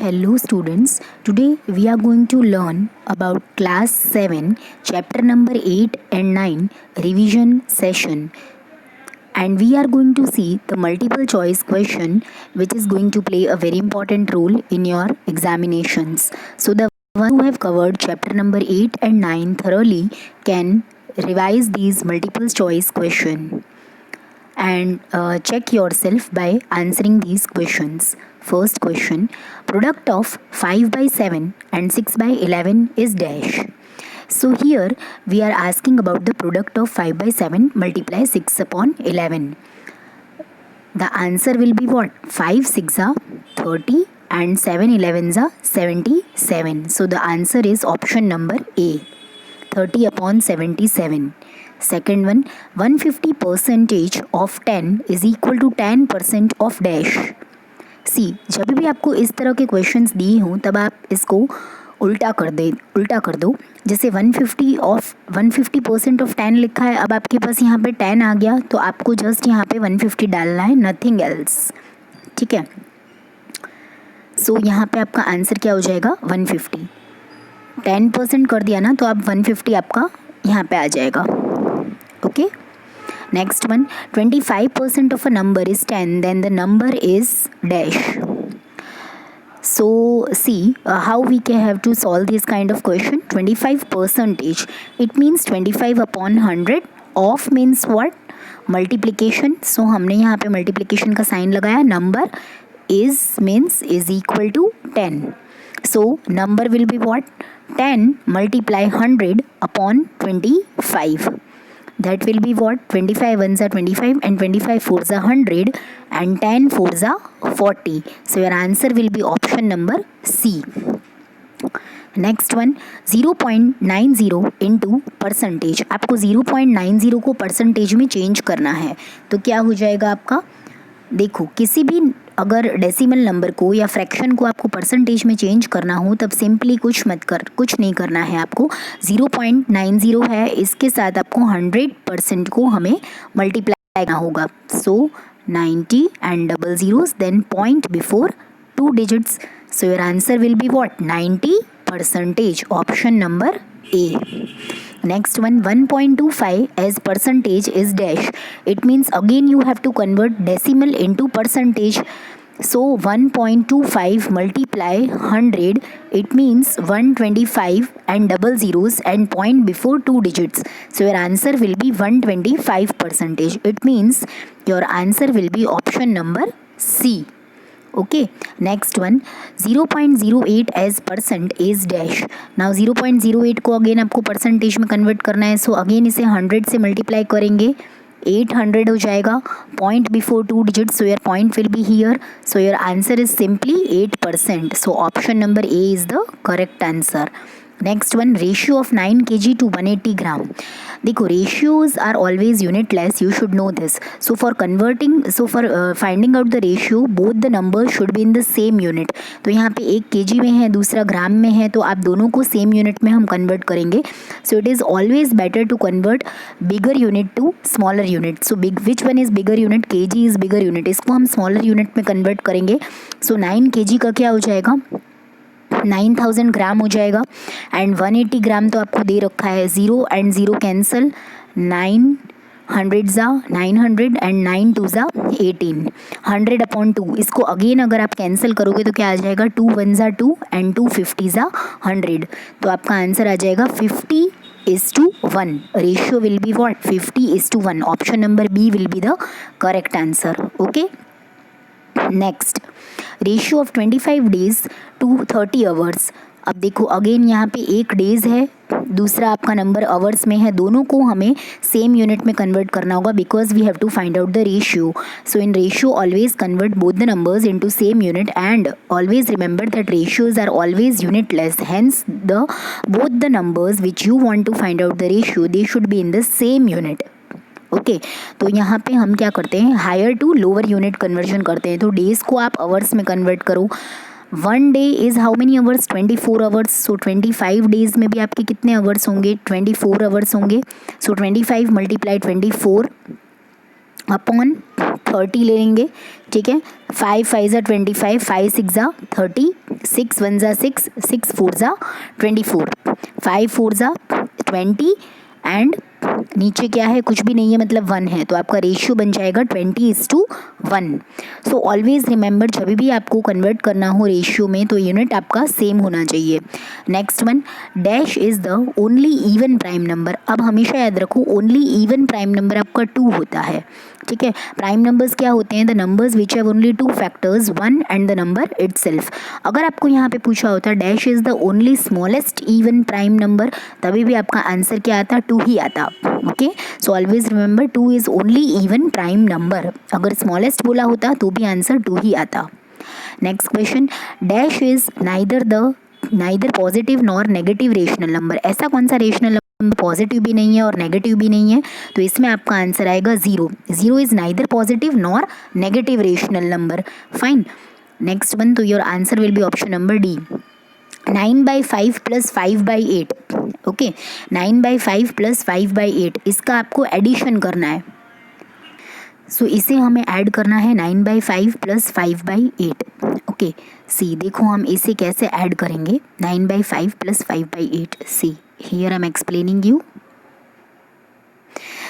Hello students, today we are going to learn about class 7 chapter number 8 and 9 revision session, and we are going to see the multiple choice question which is going to play a very important role in your examinations. So the ones who have covered chapter number 8 and 9 thoroughly can revise these multiple choice question and check yourself by answering these questions. First question, product of 5 by 7 and 6 by 11 is dash. So here we are asking about the product of 5 by 7 multiply 6 upon 11. The answer will be what? 5 6 are 30 and 7 11s are 77. So the answer is option number A, 30 upon 77. Second one, 150 percentage of 10 is equal to 10% of dash. सी जब भी आपको इस तरह के questions दिए हों तब आप इसको उल्टा कर दो. जैसे 150% ऑफ 10 लिखा है, अब आपके पास यहाँ पे 10 आ गया तो आपको जस्ट यहाँ पे 150 डालना है, नथिंग एल्स. ठीक है, सो यहाँ पे आपका आंसर क्या हो जाएगा? 150. 10% कर दिया ना तो आप 150 आपका यहाँ पे आ जाएगा. Okay, next one, 25% of a number is 10, then the number is dash. So see how we can have to solve this kind of question. 25 percentage, it means 25 upon 100. Of means what? Multiplication. So हमने यहाँ पे multiplication का sign लगाया. Number is means is equal to 10. So number will be what? 10 multiply 100 upon 25. That will be what? 25 ones are 25 and 25 fours are 100 and 10 fours are 40. So your answer will be option number C. Next one, 0.90 into percentage. आपको 0.90 को percentage में change करना है तो क्या हो जाएगा आपका? देखो, किसी भी अगर डेसिमल नंबर को या फ्रैक्शन को आपको परसेंटेज में चेंज करना हो तब सिंपली कुछ नहीं करना है. आपको 0.90 है, इसके साथ आपको 100% को हमें मल्टीप्लाई करना होगा. So 90 and double zeros, then point before 2 digits. So your answer will be what? 90%. Option number A. Next one, 1.25 as percentage is dash. It means again you have to convert decimal into percentage. So 1.25 multiply 100, it means 125 and double zeros and point before 2 digits. So your answer will be 125%. It means your answer will be option number C. Okay, next one, 0.08 as percent is dash. Now 0.08 को again आपको percentage में convert करना है. So again इसे 100 से multiply करेंगे, 800 हो जाएगा. Point before 2 digits, so your point will be here. So your answer is simply 8%. So option number A is the correct answer. Next one, ratio of 9 kg to 180 gram. देखो, ratios are always unitless, you should know this. So for finding out the ratio both the number should be in the same unit. तो यहाँ पे एक kg में है, दूसरा ग्राम में है, तो आप दोनों को सेम यूनिट में हम कन्वर्ट करेंगे. So it is always better to convert bigger unit to smaller unit. So which one is bigger unit? kg is bigger unit, इसको हम स्मॉलर यूनिट में कन्वर्ट करेंगे. सो 9 kg का क्या हो जाएगा? 9000 ग्राम हो जाएगा. एंड 180 ग्राम तो आपको दे रखा है. 0 एंड 0 कैंसल, 900 ज़ा 900 एंड 9 2 ज़ा 18. 100 अपॉन 2, इसको अगेन अगर आप कैंसिल करोगे तो क्या आ जाएगा? 2 1 ज़ा 2 एंड 2 50 ज़ा 100. तो आपका आंसर आ जाएगा 50:1. Ratio will be what? 50:1. Option number B will be the correct answer. Okay, next, ratio of 25 days to 30 hours. अब देखो अगेन यहाँ पे एक डेज है, दूसरा आपका नंबर आवर्स में है. दोनों को हमें सेम यूनिट में कन्वर्ट करना होगा because we have to find out the ratio. So in ratio always convert both the numbers into same unit and always remember that ratios are always unitless. Hence the both the numbers which you want to find out the ratio they should be in the same unit. Okay, तो यहाँ पे हम क्या करते हैं? Higher to lower unit conversion करते हैं. तो डेज को आप आवर्स में कन्वर्ट करो. 1 day is how many hours? 24 hours. So 25 days में भी आपके कितने आवर्स होंगे? 24 आवर्स होंगे. सो 25 मल्टीप्लाई 24 अपॉन 30 ले लेंगे, ठीक है। 5 5 ज़ा 25, 5 6 ज़ा 30, 6 1 ज़ा 6, 6 4 ज़ा 24, 5 4 ज़ा 20 एंड नीचे क्या है, कुछ भी नहीं है, मतलब 1 है, तो आपका रेशियो बन जाएगा 20:1। सो ऑलवेज रिमेंबर, जब भी आपको कन्वर्ट करना हो रेशियो में तो यूनिट आपका सेम होना चाहिए। Next one, dash is the only even prime number. अब हमेशा याद रखो ओनली इवन प्राइम नंबर आपका 2 होता है, ठीक है। प्राइम नंबर्स क्या होते हैं, the numbers which have only 2 factors, 1 and the number itself. अगर आपको यहाँ पे पूछा होता dash is the only smallest even prime number, तभी भी आपका आंसर क्या आता, 2 ही आता। Okay, so always remember 2 is only even prime number. अगर स्मॉलेस्ट बोला होता तो भी आंसर 2 ही आता। Next question, dash is neither positive nor negative rational number. ऐसा कौन सा रेशनल नंबर पॉजिटिव भी नहीं है और नेगेटिव भी नहीं है, तो इसमें आपका आंसर आएगा 0। 0 is neither positive nor negative rational number. Fine, next one, तो your answer will be option number D, 9/5 + 5/8। Okay, 9/5 + 5/8, इसका आपको एडिशन करना है। सो इसे हमें ऐड करना है 9/5 + 5/8। ओके, सी देखो हम इसे कैसे ऐड करेंगे, 9/5 + 5/8। See here I am explaining you.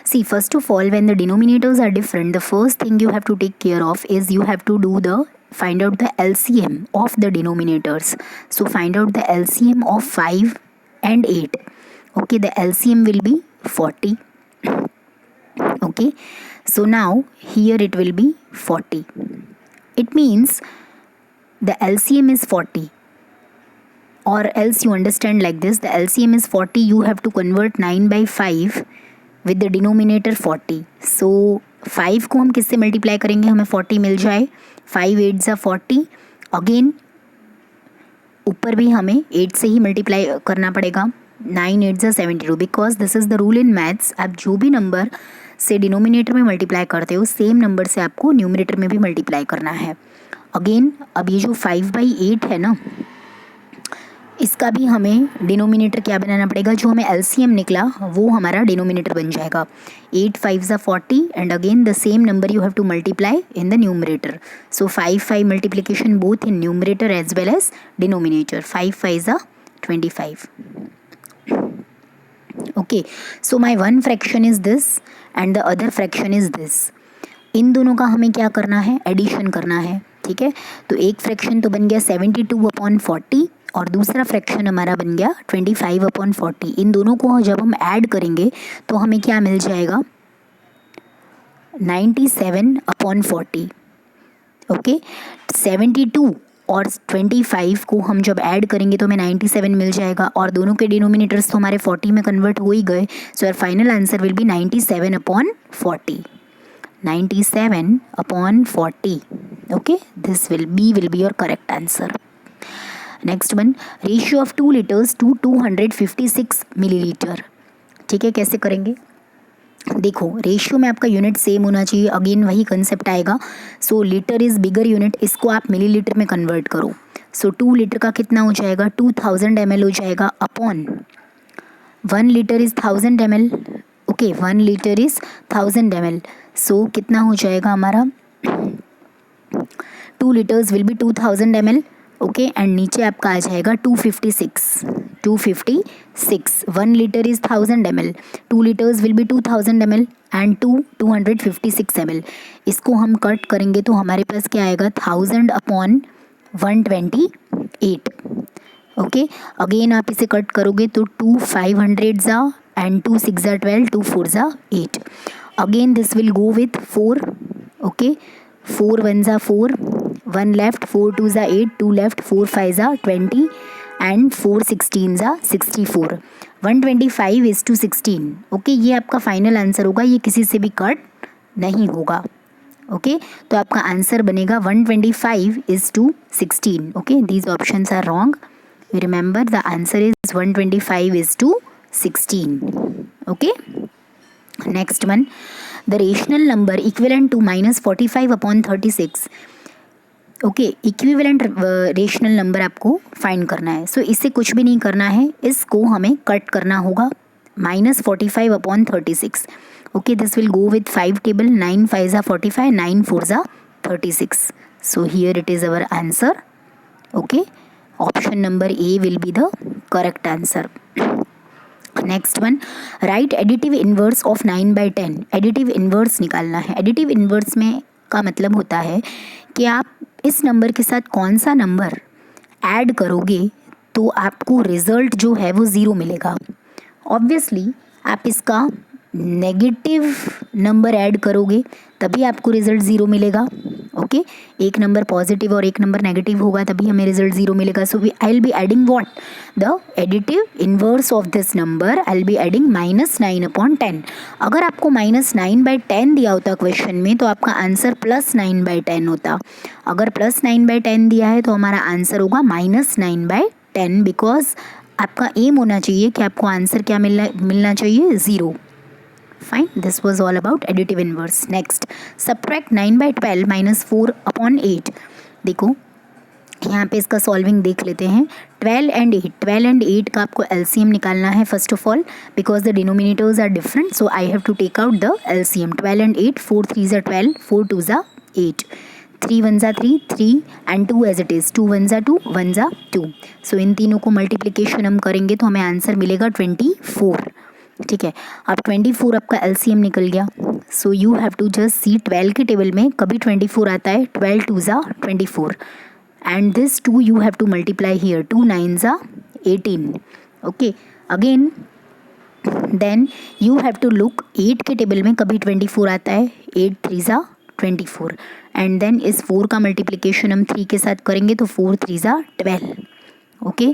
See, first of all, when the denominators are different, the first thing you have to take care of is you have to find out the LCM of the denominators. So find out the LCM of 5 and 8. Okay, the LCM will be 40. Okay, so now here it will be 40. It means the LCM is 40. Or else you understand like this, the LCM is 40, you have to convert 9/5 with the denominator 40। सो 5 को हम किससे multiply करेंगे, हमें 40 मिल जाए, 5 8 ज़ा 40। Again ऊपर भी हमें 8 से ही मल्टीप्लाई करना पड़ेगा, 9 8 ज़ा 72, because this is the rule in maths. आप जो भी नंबर से डिनोमिनेटर में मल्टीप्लाई करते हो सेम नंबर से आपको न्यूमरेटर में भी मल्टीप्लाई करना है। अगेन अब ये जो 5/8 है ना, इसका भी हमें डिनोमिनेटर क्या बनाना पड़ेगा, जो हमें एलसीएम निकला वो हमारा डिनोमिनेटर बन जाएगा। 8 5 ज़ा 40 and again the same number you have to multiply in the numerator. So 5 5 multiplication both in numerator as well as denominator, 5 5 ज़ा 25। Okay, so my one fraction is this and the other fraction is this. इन दोनों का हमें क्या करना है, addition करना है, ठीक है। तो एक फ्रैक्शन तो बन गया 72/40 और दूसरा फ्रैक्शन हमारा बन गया 25/40। इन दोनों को जब हम ऐड करेंगे तो हमें क्या मिल जाएगा, 97/40। ओके, 72 और 25 को हम जब ऐड करेंगे तो हमें 97 मिल जाएगा और दोनों के डिनोमिनेटर्स तो हमारे 40 में कन्वर्ट हो ही गए। So your final answer will be 97/40। 97/40। Okay, this will be your correct answer. Next one, ratio of 2 litres to 256 millilitre. ठीक है, कैसे करेंगे, देखो रेशियो में आपका यूनिट सेम होना चाहिए। अगेन वही कंसेप्ट आएगा। सो लीटर इज़ बिगर यूनिट, इसको आप मिलीलीटर में कन्वर्ट करो। सो 2 लीटर का कितना हो जाएगा, 2000 ml हो जाएगा, upon 1 litre is 1000 ml। Okay, 1 litre is 1000 ml। सो कितना हो जाएगा हमारा, 2 litres will be 2000 ml। Okay, and नीचे आपका आ जाएगा 256। 1 litre is 1000 ml, 2 litres will be 2000 ml and 256 ml। इसको हम कट करेंगे तो हमारे पास क्या आएगा, 1000/128। ओके, अगेन आप इसे कट करोगे तो 2 500 ज़ा एंड 2 6 ज़ा 12, 2 4 ज़ा 8। Again this will go with 4। Okay, 4 1 ज़ा 4, 1 लेफ्ट, 4 2 ज़ा 8, 2 लेफ्ट, 4 5 ज़ा 20 एंड 4 16 ज़ा 64। 125:16। ओके, ये आपका फाइनल आंसर होगा, ये किसी से भी कट नहीं होगा। ओके, तो आपका आंसर बनेगा 125:16। Okay, these options are wrong, remember the answer is 125:16। Okay, next one, the rational number equivalent to -45/36। Okay, equivalent rational number आपको फाइंड करना है। सो इससे कुछ भी नहीं करना है, इसको हमें कट करना होगा, -45/36। Okay, this will go with 5 table. 9 5s are 45, 9 4s are 36. So here it is our answer. Okay, option number A will be the correct answer. Next one, right additive inverse of 9/10. Additive inverse निकालना है. Additive inverse में का मतलब होता है कि आप इस नंबर के साथ कौन सा नंबर ऐड करोगे तो आपको रिजल्ट जो है वो ज़ीरो मिलेगा. ऑब्वियसली आप इसका नेगेटिव नंबर ऐड करोगे तभी आपको रिजल्ट ज़ीरो मिलेगा. ओके, एक नंबर पॉजिटिव और एक नंबर नेगेटिव होगा तभी हमें रिजल्ट ज़ीरो मिलेगा. So I will be adding what, the additive inverse of this number. I will be adding -9/10. अगर आपको -9/10 दिया होता क्वेश्चन में तो आपका आंसर +9/10 होता. अगर +9/10 दिया है तो हमारा आंसर होगा -9/10, बिकॉज आपका एम होना चाहिए कि आपको आंसर क्या मिलना चाहिए, zero. Fine, this was all about additive inverse. Next, subtract 9/12 -4/8. देखो यहाँ पे इसका सॉल्विंग देख लेते हैं. 12 and 8 का आपको LCM निकालना है first of all, because the denominators are different. So I have to take out the LCM. 12 and 8, 4 3s are 12, 4 2s are 8, 3 1s are 3, 3 and 2 as it is, 2 1s are 2, 1s are 2. सो इन तीनों को multiplication हम करेंगे तो हमें answer मिलेगा 24. ठीक है, अब 24 आपका LCM निकल गया. So you have to just see 12 के टेबल में कभी 24 आता है. 12 2s are 24 and this 2 you have to multiply here. 2 9s are 18. Okay, again then you have to look 8 के टेबल में कभी 24 आता है. 8 3s are 24 एंड देन इस 4 का मल्टीप्लिकेशन हम 3 के साथ करेंगे तो 4 3s are 12. ओके,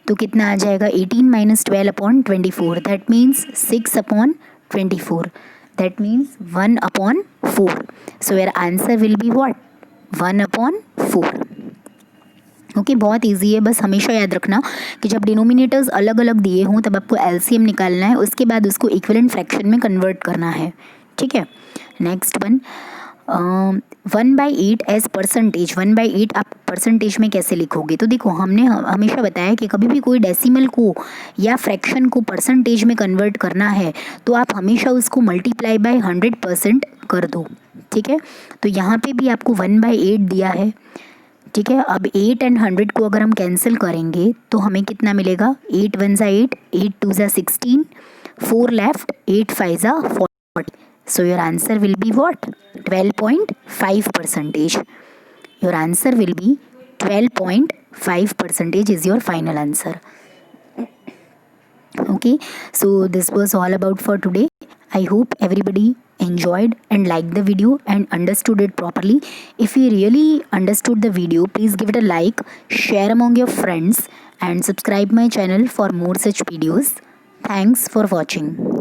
तो कितना आ जाएगा, 18 - 12/24. That means 6/24. That means 1/4. So your answer will be what, 1/4. Okay, बहुत इजी है. बस हमेशा याद रखना कि जब डिनोमिनेटर्स अलग अलग दिए हों तब आपको LCM निकालना है, उसके बाद उसको इक्विवेलेंट फ्रैक्शन में कन्वर्ट करना है. ठीक है, नेक्स्ट वन, 1/8 एज परसेंटेज. 1/8 आप परसेंटेज में कैसे लिखोगे, तो देखो हमने हमेशा बताया कि कभी भी कोई डेसिमल को या फ्रैक्शन को परसेंटेज में कन्वर्ट करना है तो आप हमेशा उसको मल्टीप्लाई बाय 100% कर दो. ठीक है, तो यहाँ पे भी आपको 1/8 दिया है. ठीक है, अब 8 and 100 को अगर हम कैंसिल करेंगे तो हमें कितना मिलेगा, 8 1s are 8, 8 2s are 16, 4 left, 8 5s are 40. So your answer will be what, 12.5%. Your answer will be 12.5% is your final answer. Okay, so this was all about for today. I hope everybody enjoyed and liked the video and understood it properly. If you really understood the video, please give it a like, share among your friends and subscribe my channel for more such videos. Thanks for watching.